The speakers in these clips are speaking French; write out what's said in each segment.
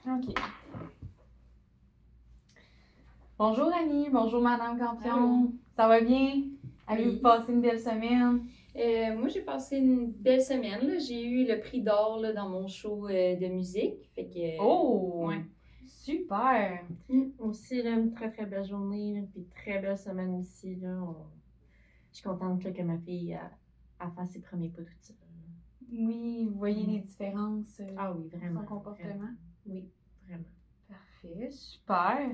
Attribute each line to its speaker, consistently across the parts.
Speaker 1: OK. Bonjour Annie, bonjour Madame Campion.
Speaker 2: Allô.
Speaker 1: Ça va bien? Avez-vous
Speaker 2: Oui.
Speaker 1: passé une belle semaine?
Speaker 2: Moi, j'ai passé une belle semaine, là. J'ai eu le prix d'or là, dans mon show de musique. Fait que,
Speaker 1: Oh!
Speaker 2: ouais.
Speaker 1: Super!
Speaker 3: Aussi, là, une très très belle journée, là, puis très belle semaine ici. Là, Je suis contente là, que ma fille a fait ses premiers pas toute seule.
Speaker 1: Oui, vous voyez les différences
Speaker 3: Ah oui,
Speaker 1: dans
Speaker 3: vraiment.
Speaker 1: son comportement?
Speaker 3: Vraiment. Oui, vraiment.
Speaker 1: Parfait, super.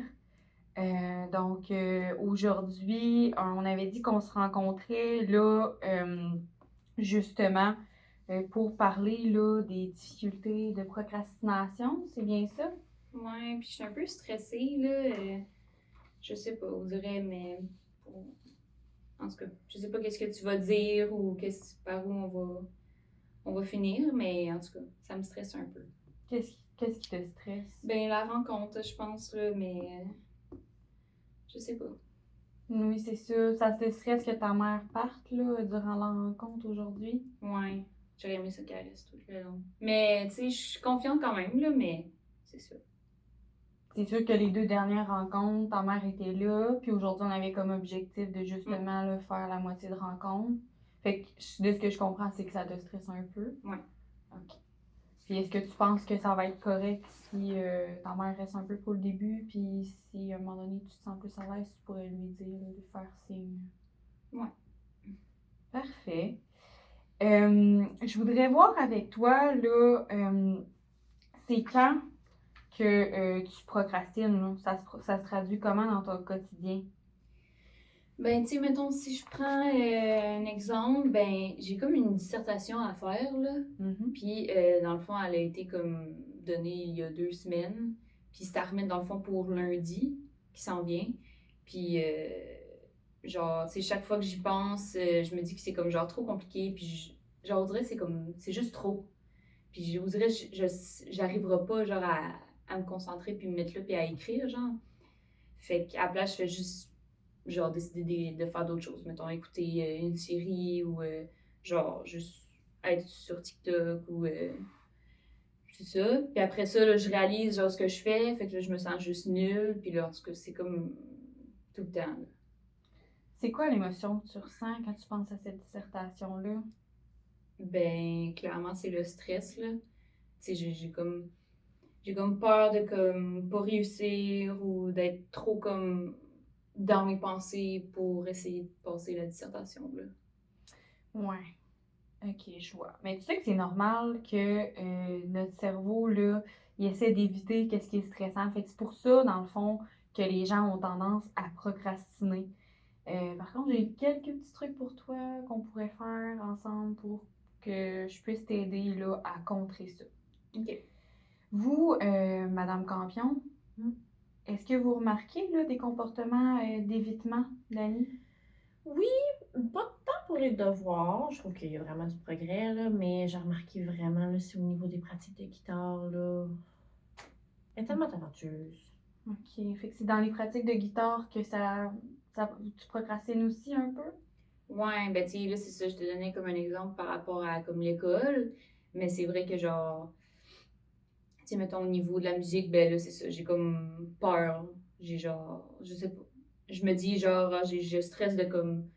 Speaker 1: Donc, aujourd'hui, on avait dit qu'on se rencontrait là, justement, pour parler là, des difficultés de procrastination, c'est bien ça?
Speaker 2: Ouais, puis je suis un peu stressée, là. Je sais pas, on dirait, mais. En tout cas, je sais pas qu'est-ce que tu vas dire ou par où on va finir, mais en tout cas, ça me stresse un peu.
Speaker 1: Qu'est-ce qui te stresse?
Speaker 2: Ben, la rencontre, je pense, là, mais. Je sais pas.
Speaker 1: Oui, c'est ça. Ça te stresse que ta mère parte là, durant la rencontre aujourd'hui?
Speaker 2: Ouais, j'aurais aimé ça qu'elle reste tout le long. Mais, tu sais, je suis confiante quand même, là, mais c'est ça.
Speaker 1: C'est sûr que les deux dernières rencontres, ta mère était là, puis aujourd'hui, on avait comme objectif de
Speaker 2: Mm.
Speaker 1: justement là, faire la moitié de rencontre. Fait que de ce que je comprends, c'est que ça te stresse un peu.
Speaker 2: Ouais.
Speaker 1: OK. Puis est-ce que tu penses que ça va être correct si ta mère reste un peu pour le début, puis si à un moment donné tu te sens plus à l'aise, tu pourrais lui dire de faire signe?
Speaker 2: Ouais.
Speaker 1: Parfait. Je voudrais voir avec toi, là, c'est quand que tu procrastines, là? Ça se traduit comment dans ton quotidien?
Speaker 2: Ben, tu sais, mettons, si je prends un exemple, ben, j'ai comme une dissertation à faire, là.
Speaker 1: Mhm.
Speaker 2: Puis, dans le fond, elle a été comme donnée il y a 2 semaines. Puis, c'est à remettre, dans le fond, pour lundi, qui s'en vient. Puis, genre, tu sais, chaque fois que j'y pense, je me dis que c'est comme, genre, trop compliqué. Puis, genre, on dirait que c'est comme, c'est juste trop. Puis, on dirait que j'arriverai pas, genre, à me concentrer, puis me mettre là, puis à écrire, genre. Fait qu'à la place, je fais juste, genre, décider de faire d'autres choses. Mettons, écouter une série ou, genre, juste être sur TikTok ou, c'est ça. Puis après ça, là, je réalise, genre, ce que je fais. Fait que là, je me sens juste nulle. Puis là, en tout cas, c'est comme tout le temps, là.
Speaker 1: C'est quoi l'émotion que tu ressens quand tu penses à cette dissertation-là?
Speaker 2: Ben, clairement, c'est le stress, là. Tu sais, j'ai comme peur de, comme, pas réussir ou d'être trop, comme, dans mes pensées pour essayer de passer la dissertation, là.
Speaker 1: Ouais. OK, je vois. Mais tu sais que c'est normal que notre cerveau, là, il essaie d'éviter qu'est-ce qui est stressant. Fait que c'est pour ça, dans le fond, que les gens ont tendance à procrastiner. Par contre, j'ai quelques petits trucs pour toi qu'on pourrait faire ensemble pour que je puisse t'aider, là, à contrer ça.
Speaker 2: OK.
Speaker 1: Vous, Madame Campion,
Speaker 3: Hmm.
Speaker 1: est-ce que vous remarquez, là, des comportements d'évitement, Dani?
Speaker 3: Oui, pas tant pour les devoirs. Je trouve qu'il y a vraiment du progrès, là, mais j'ai remarqué vraiment, là, c'est au niveau des pratiques de guitare, là. Elle est tellement talentueuse.
Speaker 1: OK. Fait que c'est dans les pratiques de guitare que tu procrastines aussi un peu?
Speaker 2: Ouais, ben tu sais, là, c'est ça, je te donnais comme un exemple par rapport à comme l'école, mais c'est vrai que genre, tu sais, mettons au niveau de la musique, ben là, c'est ça, j'ai comme peur. J'ai genre, je sais pas. Je me dis genre, je stresse de comme,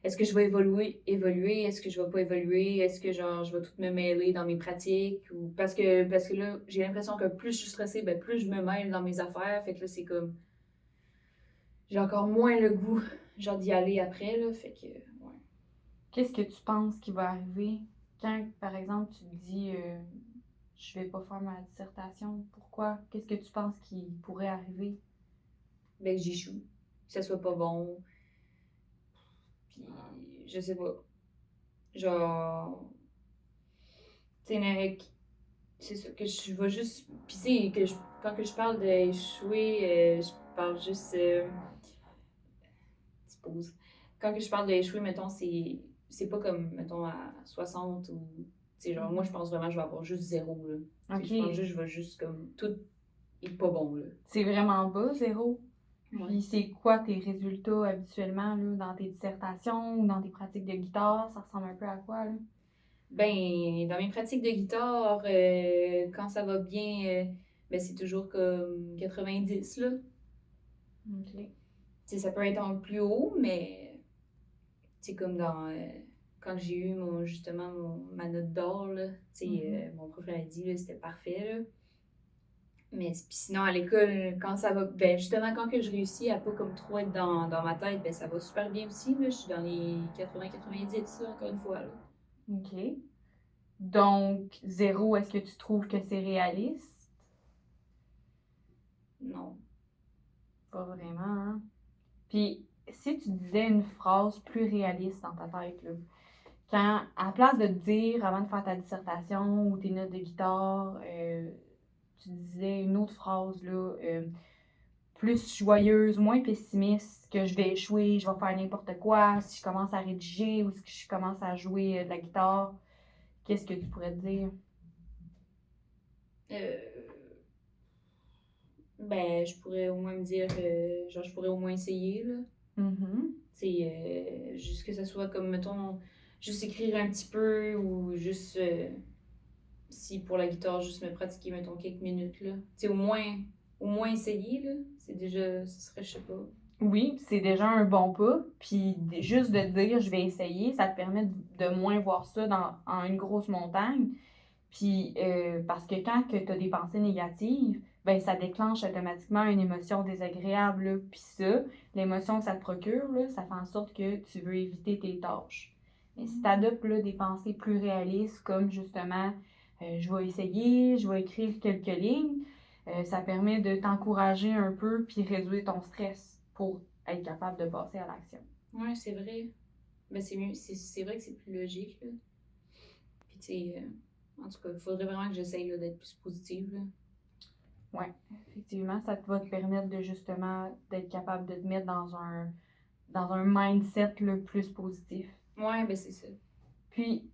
Speaker 2: est-ce que je vais évoluer, est-ce que je vais pas évoluer, est-ce que genre, je vais tout me mêler dans mes pratiques, ou parce que là, j'ai l'impression que plus je suis stressée, ben plus je me mêle dans mes affaires, fait que là, c'est comme, j'ai encore moins le goût, genre d'y aller après, là, fait que, ouais.
Speaker 1: Qu'est-ce que tu penses qui va arriver quand, par exemple, tu te dis je vais pas faire ma dissertation? Pourquoi? Qu'est-ce que tu penses qui pourrait arriver?
Speaker 2: Ben que j'échoue, que ça soit pas bon, puis je sais pas. Genre, tu sais, c'est ça, que je vais juste. Puis c'est que quand que je parle d'échouer, je parle juste. Petite pause. Quand que je parle d'échouer, mettons, c'est pas comme, mettons, à 60 ou. Tu sais, genre, moi, je pense vraiment que je vais avoir juste zéro, là. Tu sais, je pense
Speaker 1: OK.
Speaker 2: juste que je vais juste comme. Tout est pas bon, là.
Speaker 1: C'est vraiment bas, zéro.
Speaker 2: Ouais.
Speaker 1: Puis c'est quoi tes résultats habituellement là, dans tes dissertations ou dans tes pratiques de guitare? Ça ressemble un peu à quoi, là?
Speaker 2: Ben, dans mes pratiques de guitare, quand ça va bien, ben c'est toujours comme 90, là.
Speaker 1: OK.
Speaker 2: Tu sais, ça peut être un plus haut, mais c'est comme dans... quand j'ai eu ma note d'or, là, tu sais, mon prof m'avait dit, là, c'était parfait, là. Mais puis sinon, à l'école, quand ça va... Ben justement, quand que je réussis à pas comme trop être dans ma tête, ben ça va super bien aussi, là. Je suis dans les 80-90, là, encore une fois, là.
Speaker 1: OK. Donc, 0, est-ce que tu trouves que c'est réaliste?
Speaker 2: Non.
Speaker 1: Pas vraiment, hein? Puis, si tu disais une phrase plus réaliste dans ta tête, là, quand, à la place de te dire avant de faire ta dissertation ou tes notes de guitare, tu disais une autre phrase, là, plus joyeuse, moins pessimiste, que je vais échouer, je vais faire n'importe quoi, si je commence à rédiger ou si je commence à jouer de la guitare, qu'est-ce que tu pourrais te dire?
Speaker 2: Euh, Ben, je pourrais au moins me dire genre, je pourrais au moins essayer, là.
Speaker 1: Mhm.
Speaker 2: Tu sais, juste que ça soit comme, mettons, juste écrire un petit peu ou juste, si pour la guitare, juste me pratiquer, mettons, quelques minutes, là. Tu sais, au moins essayer, là. C'est déjà, ce serait, je sais pas.
Speaker 1: Oui, c'est déjà un bon pas. Puis juste de dire je vais essayer, ça te permet de moins voir ça en une grosse montagne. Puis parce que quand tu as des pensées négatives, ben ça déclenche automatiquement une émotion désagréable, là. Puis ça, l'émotion que ça te procure, là, ça fait en sorte que tu veux éviter tes tâches. Mais si tu adoptes des pensées plus réalistes, comme justement je vais essayer, je vais écrire quelques lignes, ça permet de t'encourager un peu puis réduire ton stress pour être capable de passer à l'action.
Speaker 2: Ouais, c'est vrai. Ben, c'est mieux. C'est vrai que c'est plus logique, là. Puis, tu sais, en tout cas, il faudrait vraiment que j'essaye, là, d'être plus positive, là.
Speaker 1: Oui, effectivement, ça va te permettre de justement d'être capable de te mettre dans un mindset le plus positif.
Speaker 2: Ouais, ben, c'est ça.
Speaker 1: Puis,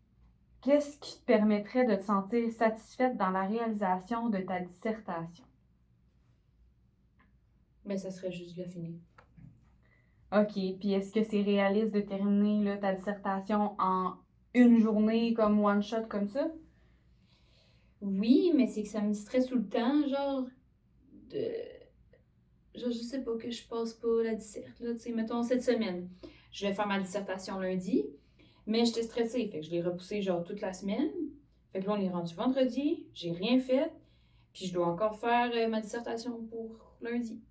Speaker 1: qu'est-ce qui te permettrait de te sentir satisfaite dans la réalisation de ta dissertation?
Speaker 2: Ben, ça serait juste de la finir.
Speaker 1: OK, puis est-ce que c'est réaliste de terminer là, ta dissertation en une journée comme one shot comme ça?
Speaker 2: Oui, mais c'est que ça me stresse tout le temps, genre, de... Genre, je sais pas, que je passe pas la disserte, là, tu sais, mettons, cette semaine, je vais faire ma dissertation lundi, mais j'étais stressée, fait que je l'ai repoussée, genre, toute la semaine. Fait que là, on est rendu vendredi, j'ai rien fait, puis je dois encore faire ma dissertation pour lundi.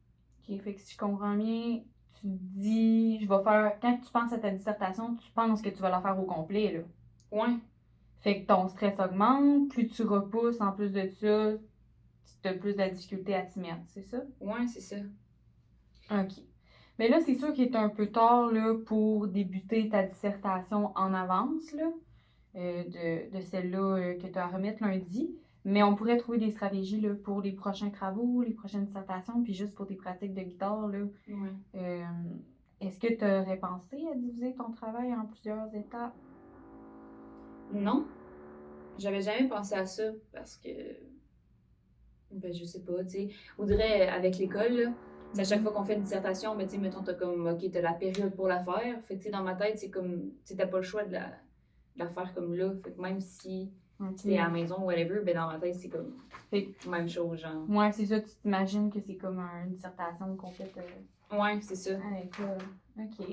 Speaker 1: OK, fait que si je comprends bien, tu te dis, je vais faire, quand tu penses à ta dissertation, tu penses que tu vas la faire au complet, là.
Speaker 2: Ouais,
Speaker 1: Fait que ton stress augmente, plus tu repousses, en plus de ça, tu as plus de la difficulté à t'y mettre, c'est ça?
Speaker 2: ouais, c'est ça.
Speaker 1: OK. Mais là, c'est sûr qu'il est un peu tard là, pour débuter ta dissertation en avance, là, de celle-là que tu as à remettre lundi. Mais on pourrait trouver des stratégies là, pour les prochains travaux, les prochaines dissertations, puis juste pour tes pratiques de guitare. Là,
Speaker 2: Ouais.
Speaker 1: est-ce que tu aurais pensé à diviser ton travail en plusieurs étapes?
Speaker 2: Non, j'avais jamais pensé à ça, parce que, ben, je sais pas, tu sais, on dirait avec l'école, là, c'est à chaque fois qu'on fait une dissertation, ben, tu sais, mettons, t'as comme, ok, t'as la période pour la faire. Fait que, tu sais, dans ma tête, c'est comme, tu sais, t'as pas le choix de la faire comme là. Fait que même si
Speaker 1: OK.
Speaker 2: c'est à la maison ou whatever, ben, dans ma tête, c'est comme,
Speaker 1: Fait
Speaker 2: même chose, genre.
Speaker 1: ouais, c'est ça, tu t'imagines que c'est comme une dissertation complète.
Speaker 2: Ouais, c'est ça.
Speaker 1: À l'école. OK.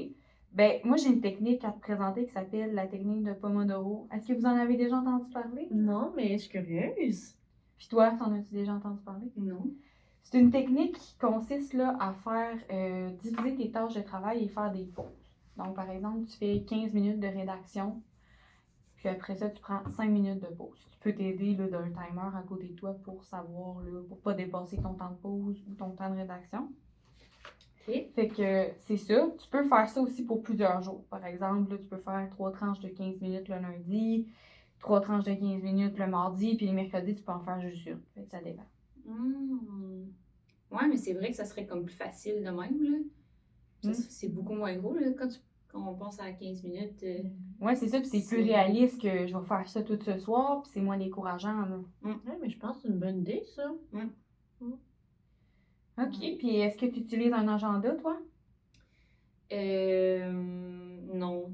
Speaker 1: Ben, moi, j'ai une technique à te présenter qui s'appelle la technique de Pomodoro. Est-ce que vous en avez déjà entendu parler?
Speaker 3: Non, mais je suis curieuse.
Speaker 1: Puis toi, t'en as-tu déjà entendu parler?
Speaker 2: Non.
Speaker 1: C'est une technique qui consiste là, à faire diviser tes tâches de travail et faire des pauses. Donc, par exemple, tu fais 15 minutes de rédaction, puis après ça, tu prends 5 minutes de pause. Tu peux t'aider là, d'un timer à côté de toi pour savoir, là, pour pas dépasser ton temps de pause ou ton temps de rédaction.
Speaker 2: OK.
Speaker 1: Fait que c'est ça. Tu peux faire ça aussi pour plusieurs jours. Par exemple, là, tu peux faire 3 tranches de 15 minutes le lundi, 3 tranches de 15 minutes le mardi, puis le mercredi, tu peux en faire juste une. Fait que ça dépend.
Speaker 2: Ouais, mais c'est vrai que ça serait comme plus facile de même, là.
Speaker 1: Mm.
Speaker 2: C'est beaucoup moins gros, là, quand on pense à 15 minutes.
Speaker 1: Ouais, c'est ça, puis c'est plus réaliste que je vais faire ça tout ce soir, puis c'est moins décourageant, là.
Speaker 3: Ouais, mais je pense que c'est une bonne idée, ça.
Speaker 1: OK, puis est-ce que tu utilises un agenda, toi?
Speaker 2: Non,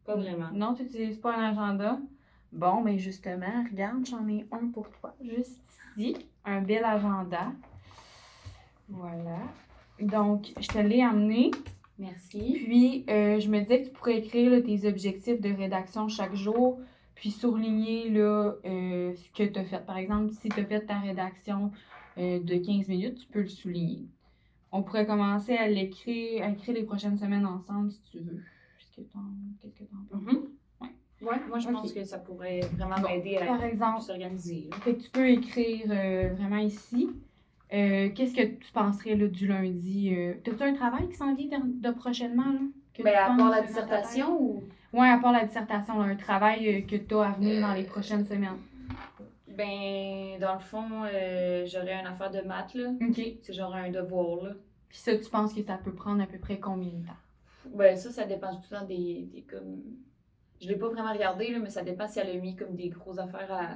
Speaker 2: pas vraiment.
Speaker 1: Non, tu n'utilises pas un agenda? Bon, mais justement, regarde, j'en ai un pour toi, juste ici. un bel agenda. Voilà. Donc, je te l'ai amené.
Speaker 2: Merci.
Speaker 1: Puis, je me disais que tu pourrais écrire là, tes objectifs de rédaction chaque jour, puis surligner là, ce que tu as fait. Par exemple, si tu as fait ta rédaction de 15 minutes, tu peux le souligner. On pourrait commencer à l'écrire, à écrire les prochaines semaines ensemble si tu veux. Qu'est-ce que t'en penses?
Speaker 2: Ouais, moi je pense
Speaker 1: Ok.
Speaker 2: que ça pourrait vraiment
Speaker 1: Bon,
Speaker 2: m'aider à
Speaker 1: par exemple,
Speaker 2: s'organiser.
Speaker 1: fait que tu peux écrire vraiment ici. Qu'est-ce que tu penserais là, du lundi? T'as-tu un travail qui s'en vient de prochainement? Là, que
Speaker 2: Ben,
Speaker 1: tu
Speaker 2: à part
Speaker 1: penses
Speaker 2: la
Speaker 1: dans ta tête?
Speaker 2: dissertation ou.
Speaker 1: Ouais, à part la dissertation, là, un travail que tu as à venir dans les prochaines semaines.
Speaker 2: Ben, dans le fond, j'aurais une affaire de maths, là.
Speaker 1: OK.
Speaker 2: C'est genre un devoir, là.
Speaker 1: Puis ça, tu penses que ça peut prendre à peu près combien de temps?
Speaker 2: Ben, ça dépend tout le temps des comme. Je l'ai pas vraiment regardé, là, mais ça dépend si elle a mis comme des grosses affaires à.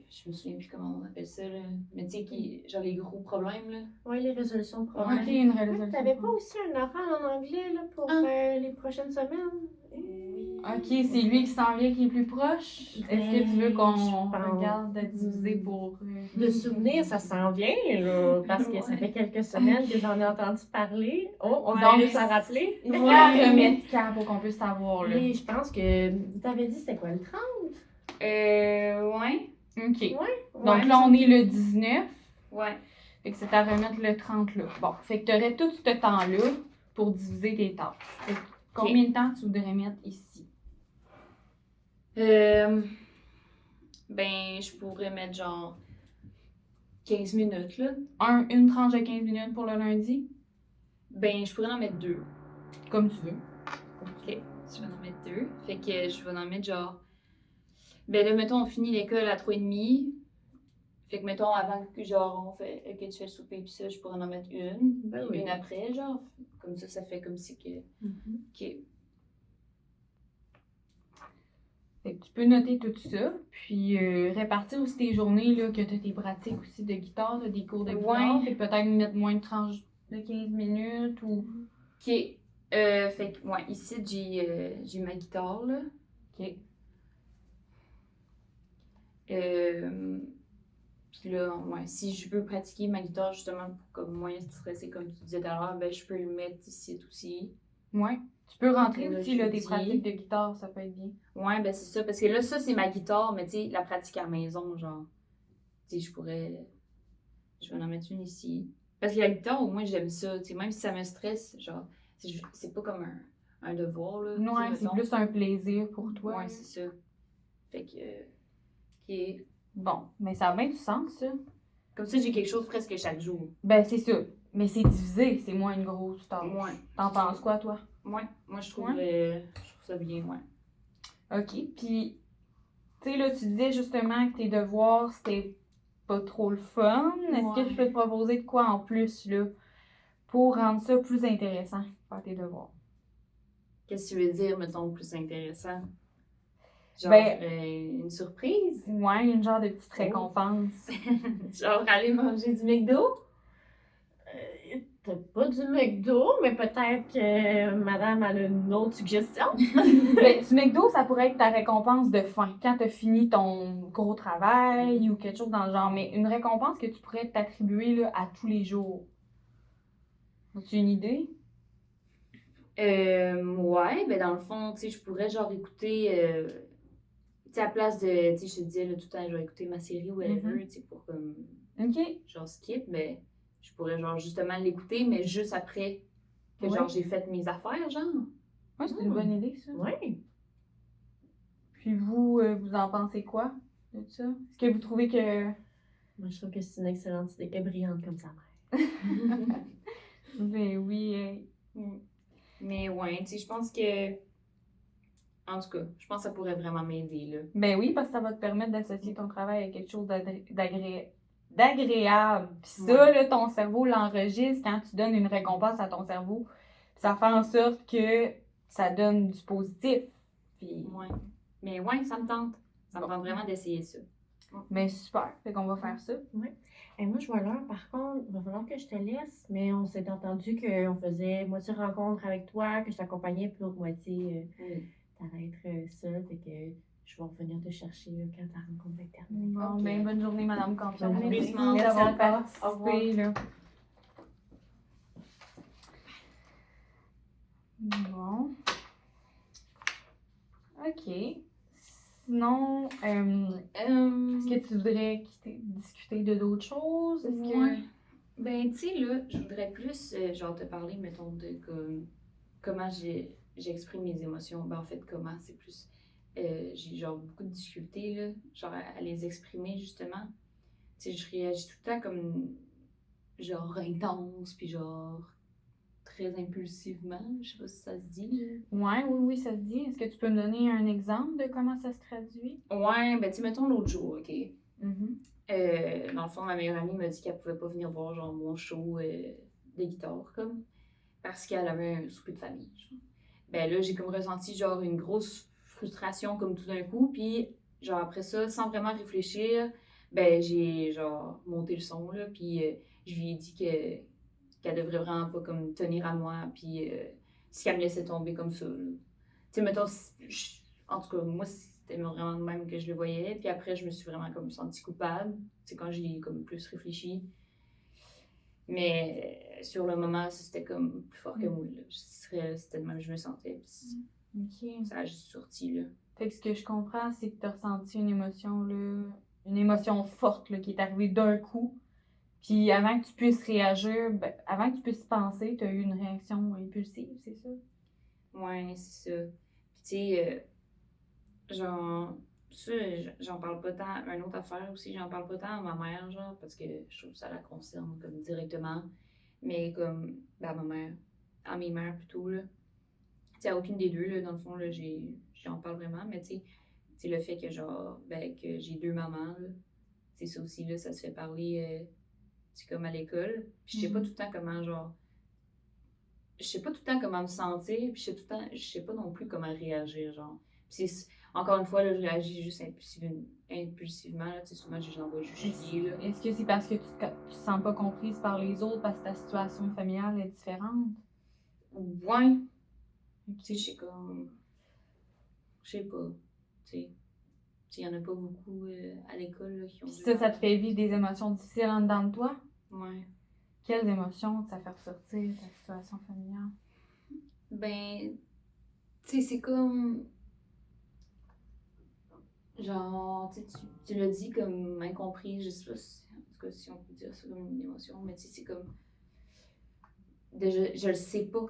Speaker 2: Je me souviens plus comment on appelle ça, là. Mais tu sais, genre les gros problèmes, là.
Speaker 3: Oui, les résolutions de
Speaker 1: OK,
Speaker 3: problèmes.
Speaker 1: une
Speaker 3: Ouais,
Speaker 1: résolution.
Speaker 3: t'avais pas aussi un oral en anglais là, pour
Speaker 2: Ah.
Speaker 3: les prochaines semaines?
Speaker 1: OK, c'est lui qui s'en vient qui est plus proche. Est-ce que tu veux qu'on
Speaker 3: Je pense.
Speaker 1: regarde à diviser pour...
Speaker 3: De souvenir, ça s'en vient, là, parce que ça
Speaker 2: Ouais.
Speaker 3: fait quelques semaines que j'en ai entendu parler. Oh, on
Speaker 2: Ouais.
Speaker 3: a réussi à rappeler.
Speaker 1: Il faut la remettre quand pour qu'on puisse savoir, là.
Speaker 3: Et je pense que t'avais dit c'était quoi, le 30?
Speaker 2: Ouais.
Speaker 1: OK.
Speaker 3: Ouais.
Speaker 1: Donc là, on est le 19.
Speaker 2: Ouais.
Speaker 1: Fait que c'est à remettre le 30 là. Bon, fait que tu aurais tout ce temps-là pour diviser tes tâches. Fait que combien de temps tu voudrais mettre ici?
Speaker 2: Ben, je pourrais mettre genre 15 minutes, là.
Speaker 1: Une tranche de 15 minutes pour le lundi?
Speaker 2: Ben, je pourrais en mettre 2.
Speaker 1: Comme tu veux.
Speaker 2: Ok, je vais en mettre 2. Fait que je vais en mettre genre. Ben là, mettons, on finit l'école à 3h30. Fait que, mettons, avant que genre, on fait. Ok, tu fais le souper puis ça, je pourrais en mettre une.
Speaker 3: Ben
Speaker 2: Puis
Speaker 3: oui.
Speaker 2: une après, genre. Comme ça fait comme si que. Ok.
Speaker 1: Fait que tu peux noter tout ça, puis répartir aussi tes journées, là, que tu as tes pratiques aussi de guitare, là, des cours de guitare.
Speaker 2: Ouais.
Speaker 1: Fait que peut-être mettre moins de tranches de 15 minutes ou...
Speaker 2: Ok. Fait que, ouais, ici, j'ai ma guitare, là.
Speaker 1: OK.
Speaker 2: Puis là, ouais, si je veux pratiquer ma guitare justement pour comme moins stresser, comme tu disais tout à l'heure, ben je peux le mettre ici aussi.
Speaker 1: Ouais. Tu peux rentrer
Speaker 2: Là,
Speaker 1: aussi là, tes
Speaker 2: jeudi.
Speaker 1: pratiques de guitare, ça peut être bien.
Speaker 2: Ouais, ben c'est ça, parce que là, ça c'est ma guitare, mais tu sais, la pratique à la maison, genre, tu sais, je vais en mettre une ici. Parce que la guitare, au moins, j'aime ça, tu sais, même si ça me stresse, genre, c'est pas comme un devoir, là. tu sais,
Speaker 1: Ouais, c'est
Speaker 2: mettons.
Speaker 1: plus un plaisir pour toi.
Speaker 2: Ouais, c'est ça. Fait que, ok.
Speaker 1: Bon, mais ça a bien du sens, ça.
Speaker 2: Comme ça, j'ai quelque chose presque chaque jour.
Speaker 1: Ben, c'est ça. Mais c'est divisé, c'est moins une grosse tâche.
Speaker 2: Ouais.
Speaker 1: T'en penses quoi, toi?
Speaker 2: Ouais, moi, je trouve ça bien, ouais.
Speaker 1: OK. Puis, tu sais, là, tu disais justement que tes devoirs, c'était pas trop le fun. Est-ce que je peux te proposer de quoi en plus, là, pour rendre ça plus intéressant, faire tes devoirs?
Speaker 2: Qu'est-ce que tu veux dire, mettons, plus intéressant? Genre,
Speaker 1: Ben-
Speaker 2: une surprise?
Speaker 1: Ouais, une genre de petite
Speaker 2: Oh.
Speaker 1: récompense.
Speaker 2: Genre, aller manger du McDo?
Speaker 3: T'as pas du McDo, mais peut-être que madame a une autre suggestion.
Speaker 1: Ben, du McDo, ça pourrait être ta récompense de fin, quand t'as fini ton gros travail ou quelque chose dans le genre. Mais une récompense que tu pourrais t'attribuer là, à tous les jours. As-tu une idée?
Speaker 2: Ouais, ben dans le fond, tu sais, je pourrais genre écouter, tu sais, à place de, tu sais, je te disais là, tout le temps, je vais écouter ma série ou whatever, tu sais, pour comme,
Speaker 1: OK.
Speaker 2: genre skip, mais je pourrais genre justement l'écouter, mais juste après que
Speaker 1: Ouais.
Speaker 2: genre j'ai fait mes affaires, genre.
Speaker 1: Ouais, c'est une bonne idée, ça.
Speaker 3: Oui.
Speaker 1: Puis vous, vous en pensez quoi de ça? Est-ce que vous trouvez que...
Speaker 3: Moi, je trouve que c'est une excellente idée. Elle est brillante comme sa mère.
Speaker 1: Ben oui.
Speaker 2: Mais ouais, tu sais, je pense que, en tout cas, je pense que ça pourrait vraiment m'aider, là.
Speaker 1: Ben oui, parce que ça va te permettre d'associer ton travail à quelque chose d'agréable. Puis ça,
Speaker 2: Ouais.
Speaker 1: là, ton cerveau l'enregistre quand tu donnes une récompense à ton cerveau. Puis ça fait en sorte que ça donne du positif. Puis...
Speaker 2: Ouais. Mais ouais, ça me tente. Ça me
Speaker 1: Bon.
Speaker 2: tente vraiment d'essayer ça.
Speaker 1: Mais super, fait qu'on va faire ça.
Speaker 3: Et moi, je vois l'heure, par contre, il va falloir que je te laisse, mais on s'est entendu qu'on faisait moitié rencontre avec toi, que je t'accompagnais, puis l'autre moitié,
Speaker 2: Oui.
Speaker 3: t'allais être seule, fait que Je vais revenir te chercher là, quand ta rencontre va être terminée.
Speaker 1: Bon,
Speaker 2: Ok.
Speaker 1: ben, bonne journée, Madame Campion.
Speaker 3: Bonne journée.
Speaker 1: Merci
Speaker 2: Merci
Speaker 1: d'avoir
Speaker 3: encore. Au revoir.
Speaker 1: participé, là. Bon. OK. Sinon, est-ce que tu voudrais discuter de d'autres choses? Est-ce
Speaker 2: Ouais.
Speaker 1: que...
Speaker 2: Ben, tu sais, là, je voudrais plus, genre, te parler, mettons, de comment j'exprime mes émotions. Ben, en fait, comment, c'est plus... j'ai, genre, beaucoup de difficultés, là, genre, à les exprimer, justement. Tu sais, je réagis tout le temps comme, genre, intense, puis genre, très impulsivement. Je sais pas si ça se dit, là.
Speaker 1: Ouais, oui, ça se dit. Est-ce que tu peux me donner un exemple de comment ça se traduit?
Speaker 2: Ouais, ben, tu sais, mettons l'autre jour, OK?
Speaker 1: Mhm.
Speaker 2: Dans le fond, ma meilleure amie m'a dit qu'elle pouvait pas venir voir genre mon show de guitare comme parce qu'elle avait un souper de famille. Genre. Ben là, j'ai comme ressenti genre une grosse frustration comme tout d'un coup, puis genre après ça, sans vraiment réfléchir, ben j'ai genre monté le son là, puis je lui ai dit qu'elle devrait vraiment pas comme tenir à moi, puis si elle me laissait tomber comme ça. Là. Tu sais, mettons, en tout cas, moi, c'était vraiment de même que je le voyais. Puis après, je me suis vraiment comme sentie coupable. C'est quand j'ai comme plus réfléchi. Mais sur le moment, c'était comme plus fort que moi. Là. C'était de même que je me sentais. Puis
Speaker 1: OK.
Speaker 2: ça a juste sorti, là.
Speaker 1: Fait que ce que je comprends, c'est que tu as ressenti une émotion, là, une émotion forte, là, qui est arrivée d'un coup. Puis avant que tu puisses réagir, ben, avant que tu puisses penser, tu as eu une réaction impulsive, c'est ça?
Speaker 2: Ouais, c'est ça. Puis tu sais, genre, ça, j'en parle pas tant. Une autre affaire aussi, j'en parle pas tant à ma mère, genre, parce que je trouve que ça la concerne comme directement. Mais comme, ben, à ma mère, à mes mères plutôt, là. Tu sais, à aucune des deux, là, dans le fond, là, j'en parle vraiment, mais tu sais, le fait que, genre, ben, que j'ai deux mamans, là, c'est ça aussi, là, ça se fait parler, c'est comme à l'école. Puis je sais pas tout le temps comment, genre, je sais pas tout le temps comment me sentir, puis je sais pas non plus comment réagir, genre. Puis encore une fois, là, je réagis juste impulsivement, là, tu sais, souvent, j'envoie juste chier, là.
Speaker 1: Est-ce que c'est parce que tu te sens pas comprise par les autres parce que ta situation familiale est différente?
Speaker 2: Ouais, tu sais, je sais comme, je sais pas, tu sais. Il y en a pas beaucoup à l'école là, qui ont
Speaker 1: Puis
Speaker 2: dû
Speaker 1: ça te fait vivre des émotions difficiles en dedans de toi?
Speaker 2: Ouais.
Speaker 1: Quelles émotions ça fait ressortir ta situation familiale?
Speaker 2: Ben, tu sais, c'est comme. Genre, tu l'as dit comme incompris, je sais pas si, en tout cas, si on peut dire ça comme une émotion, mais tu sais, c'est comme. Je le sais pas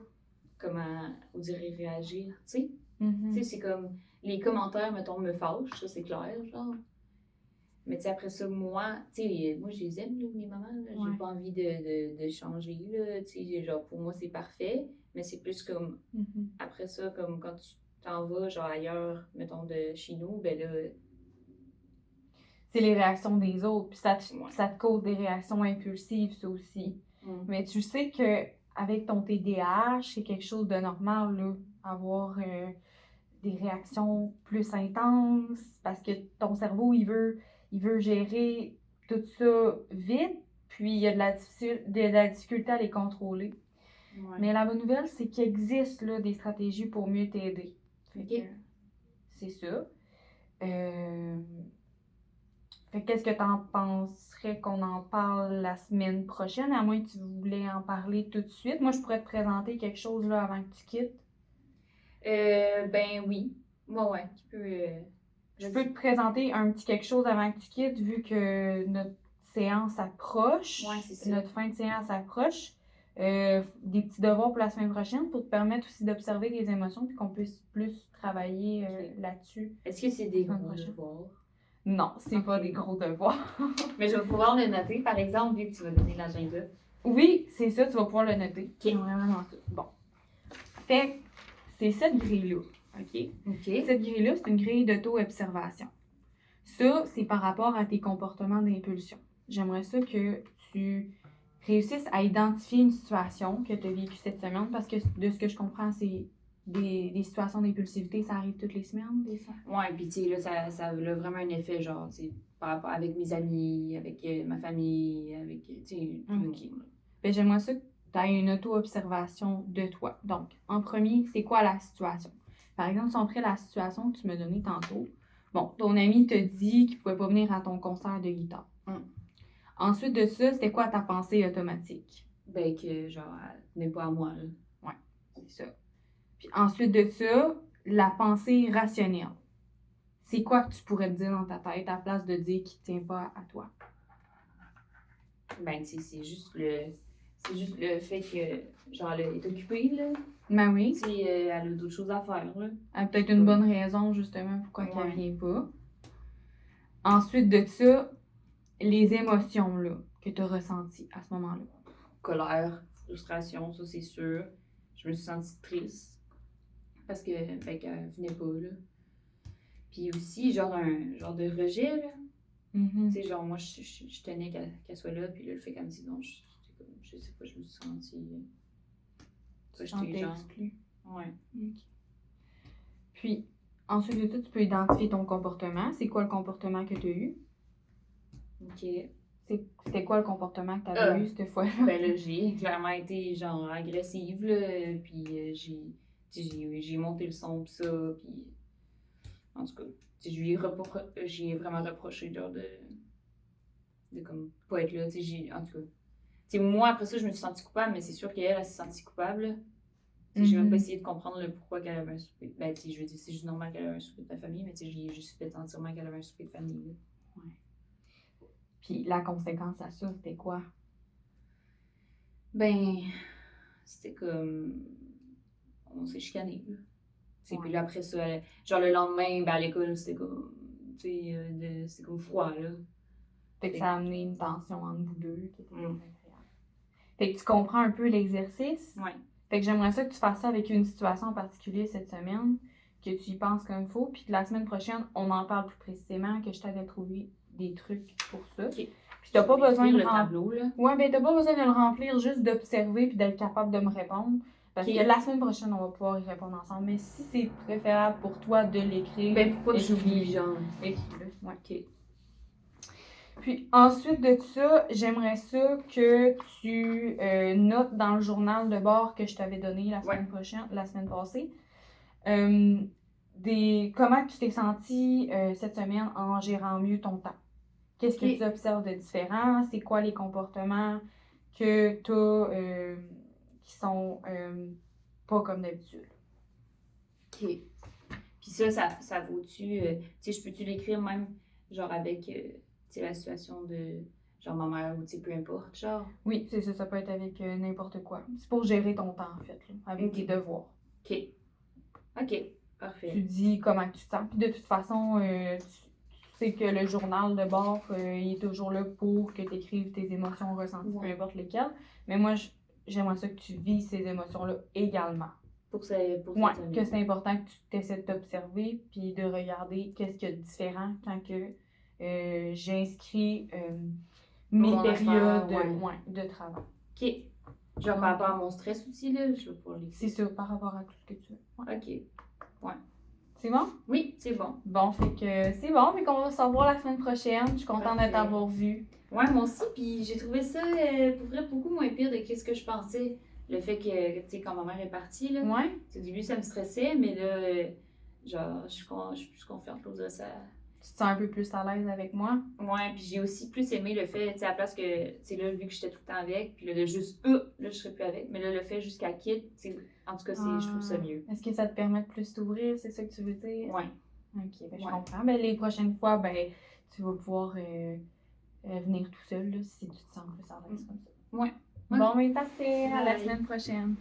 Speaker 2: comment, on dirait, réagir, tu sais. Tu sais, c'est comme. Les commentaires, mettons, me fâchent, ça, c'est clair, genre. Mais tu sais, après ça, moi, tu sais, moi, je les aime, là, mes mamans, là.
Speaker 1: Ouais.
Speaker 2: J'ai pas envie de changer, là. Tu sais, genre, pour moi, c'est parfait. Mais c'est plus comme, après ça, comme quand tu t'en vas, genre, ailleurs, mettons, de chez nous, ben là,
Speaker 1: C'est les réactions des autres, puis ça
Speaker 2: Ouais.
Speaker 1: ça te cause des réactions impulsives, ça aussi. Mais tu sais que avec ton TDAH, c'est quelque chose de normal, là, avoir des réactions plus intenses, parce que ton cerveau, il veut gérer tout ça vite, puis il y a de la difficulté à les contrôler.
Speaker 2: Ouais.
Speaker 1: Mais la bonne nouvelle, c'est qu'il existe là, des stratégies pour mieux t'aider. Fait
Speaker 2: Ok.
Speaker 1: que c'est ça. Fait que qu'est-ce que t'en penserais qu'on en parle la semaine prochaine, à moins que tu voulais en parler tout de suite? Moi, je pourrais te présenter quelque chose là avant que tu quittes.
Speaker 2: Ben oui. Ouais, tu peux.
Speaker 1: Je peux te présenter un petit quelque chose avant que tu quittes, vu que notre séance approche.
Speaker 2: Ouais, c'est ça.
Speaker 1: Notre fin de séance approche. Des petits devoirs pour la semaine prochaine pour te permettre aussi d'observer les émotions puis qu'on puisse plus travailler
Speaker 2: Ok. Est-ce
Speaker 1: là-dessus.
Speaker 2: que c'est des
Speaker 1: Semaine
Speaker 2: gros
Speaker 1: prochaine.
Speaker 2: devoirs?
Speaker 1: Non, c'est pas
Speaker 2: Ok.
Speaker 1: des gros devoirs.
Speaker 2: Mais je vais pouvoir le noter, par exemple, vu que tu vas donner l'agenda.
Speaker 1: Oui, c'est ça, tu vas pouvoir le noter.
Speaker 2: Ok.
Speaker 1: Vraiment ça. Bon. Fait que c'est cette grille-là. OK?
Speaker 2: Ok.
Speaker 1: Cette grille-là, c'est une grille d'auto-observation. Ça, c'est par rapport à tes comportements d'impulsion. J'aimerais ça que tu réussisses à identifier une situation que tu as vécue cette semaine, parce que de ce que je comprends, c'est des situations d'impulsivité, ça arrive toutes les semaines, des fois.
Speaker 2: Ouais, puis tu sais, là, ça a vraiment un effet, genre, tu sais, par rapport avec mes amis, avec ma famille, avec, tu sais, tout le
Speaker 1: Ok.
Speaker 2: monde.
Speaker 1: Ben, j'aimerais ça que tu aies une auto-observation de toi. Donc, en premier, c'est quoi la situation? Par exemple, si on prend la situation que tu m'as donnée tantôt, Bon, ton ami te dit qu'il pouvait pas venir à ton concert de guitare. Ensuite de ça, c'était quoi ta pensée automatique?
Speaker 2: Ben, que genre, elle tenait pas à moi, là.
Speaker 1: Ouais, c'est ça. Puis ensuite de ça, la pensée rationnelle. C'est quoi que tu pourrais te dire dans ta tête à la place de dire qu'il tient pas à toi?
Speaker 2: Ben, tu sais, c'est juste le fait que, genre, elle est occupée, là.
Speaker 1: Ben oui.
Speaker 2: Tu sais, elle a d'autres choses à faire, là.
Speaker 1: Elle a peut-être une bonne raison, justement, pourquoi
Speaker 2: Ouais.
Speaker 1: qu'elle vient pas. Ensuite de ça, les émotions, là, que tu as ressenties à ce moment-là.
Speaker 2: Colère, frustration, ça, c'est sûr. Je me suis sentie triste. Parce que, ben, qu'elle venait pas, là. Puis aussi, genre, un genre de rejet, là. Tu sais, genre, moi, je tenais qu'elle soit là, puis là, le fait qu'elle me dise non, je sais pas, je me suis sentie. Ça, j'étais genre.
Speaker 1: Exclu.
Speaker 2: Ouais.
Speaker 1: Ok. Puis, ensuite de tout, tu peux identifier ton comportement. C'est quoi le comportement que tu as eu?
Speaker 2: Ok.
Speaker 1: C'était quoi le comportement que tu avais eu cette fois-là?
Speaker 2: Ben là, j'ai clairement été, genre, agressive, là, puis j'ai monté le son, pis ça, puis. En tout cas, tu sais, j'ai vraiment reproché, genre, de comme, pas être là, tu sais, en tout cas. Tu sais, moi, après ça, je me suis sentie coupable, mais c'est sûr qu'elle, elle s'est sentie coupable, là. Tu sais, j'ai même pas essayé de comprendre le pourquoi qu'elle avait un souper. Ben, tu sais, je veux dire, c'est juste normal qu'elle ait un souper de ta famille, mais tu sais, j'ai juste fait entièrement qu'elle avait un souper de famille, là.
Speaker 1: Puis la conséquence à ça, c'était quoi?
Speaker 2: Ben, c'était comme. On s'est chicané, là.
Speaker 1: Ouais.
Speaker 2: Puis là, après ça, genre le lendemain, ben, à l'école, c'était comme. Tu sais, c'était comme froid, là.
Speaker 1: Fait que ça a amené une tension entre vous deux qui était
Speaker 2: Mm.
Speaker 1: agréable. Fait que tu comprends un peu l'exercice.
Speaker 2: Ouais.
Speaker 1: Fait que j'aimerais ça que tu fasses ça avec une situation en particulier cette semaine, que tu y penses comme il faut, puis que la semaine prochaine, on en parle plus précisément, que je t'aide à trouver des trucs pour ça.
Speaker 2: Ok.
Speaker 1: Puis t'as pas besoin de
Speaker 2: le tableau, là.
Speaker 1: Ouais, ben t'as pas besoin de le remplir, juste d'observer puis d'être capable de me répondre. Parce
Speaker 2: Ok.
Speaker 1: que la semaine prochaine, on va pouvoir y répondre ensemble. Mais si c'est préférable pour toi de l'écrire,
Speaker 2: Ben, pourquoi que
Speaker 1: écris-le.
Speaker 2: j'oublie, genre.
Speaker 1: Écris-le. Ouais.
Speaker 2: Ok.
Speaker 1: Puis ensuite de ça, j'aimerais ça que tu notes dans le journal de bord que je t'avais donné la semaine passée, comment tu t'es senti cette semaine en gérant mieux ton temps. Qu'est-ce que
Speaker 2: Ok.
Speaker 1: tu observes de différent? C'est quoi les comportements que tu as qui sont pas comme d'habitude?
Speaker 2: Ok. Puis ça vaut-tu. Tu sais, je peux-tu l'écrire même, genre, avec, tu sais, la situation de, genre, ma mère ou, tu sais, peu importe, genre.
Speaker 1: Oui, c'est ça, ça peut être avec n'importe quoi. C'est pour gérer ton temps, en fait, là, avec
Speaker 2: Ok.
Speaker 1: tes devoirs.
Speaker 2: Ok. Ok. Parfait.
Speaker 1: Tu dis comment tu te sens. Puis de toute façon, tu sais que le journal de bord, il est toujours là pour que tu écrives tes émotions ressenties, peu importe lesquelles. Mais moi, j'aimerais ça que tu vis ces émotions-là également.
Speaker 2: Pour
Speaker 1: Ouais, que c'est important que tu essaies de t'observer puis de regarder qu'est-ce qu'il y a de différent quand que j'inscris mes
Speaker 2: Mon
Speaker 1: périodes
Speaker 2: affaire,
Speaker 1: de travail.
Speaker 2: Ok. Genre par rapport à mon stress aussi, là, je vais pouvoir l'écrire.
Speaker 1: C'est ça, par rapport à tout ce que tu veux. Ouais.
Speaker 2: Ok.
Speaker 1: C'est bon?
Speaker 2: Oui, c'est bon.
Speaker 1: Bon, fait que c'est bon, fait qu'on va se revoir la semaine prochaine. Je suis contente de t'avoir vu.
Speaker 2: Ouais, moi aussi, puis j'ai trouvé ça, pour vrai, beaucoup moins pire de ce que je pensais. Le fait que, tu sais, quand ma mère est partie, là,
Speaker 1: Ouais?
Speaker 2: au début, ça me stressait, mais là, genre, je suis plus confiante, là, ça.
Speaker 1: Tu te sens un peu plus à l'aise avec moi?
Speaker 2: Ouais, puis j'ai aussi plus aimé le fait, tu sais, à la place que, tu sais, là, vu que j'étais tout le temps avec, puis là, de juste, là, je serais plus avec, mais là, le fait jusqu'à quitte, tu sais, en tout cas, je trouve ça mieux.
Speaker 1: Est-ce que ça te permet de plus t'ouvrir, c'est ça que tu veux dire?
Speaker 2: Ouais.
Speaker 1: Ok, ben je
Speaker 2: Ouais.
Speaker 1: comprends. Ben les prochaines fois, ben tu vas pouvoir venir tout seul, là, si tu te sens plus à l'aise comme ça.
Speaker 2: Ouais.
Speaker 1: Bon, ben parfait, à la
Speaker 2: Bye.
Speaker 1: semaine prochaine.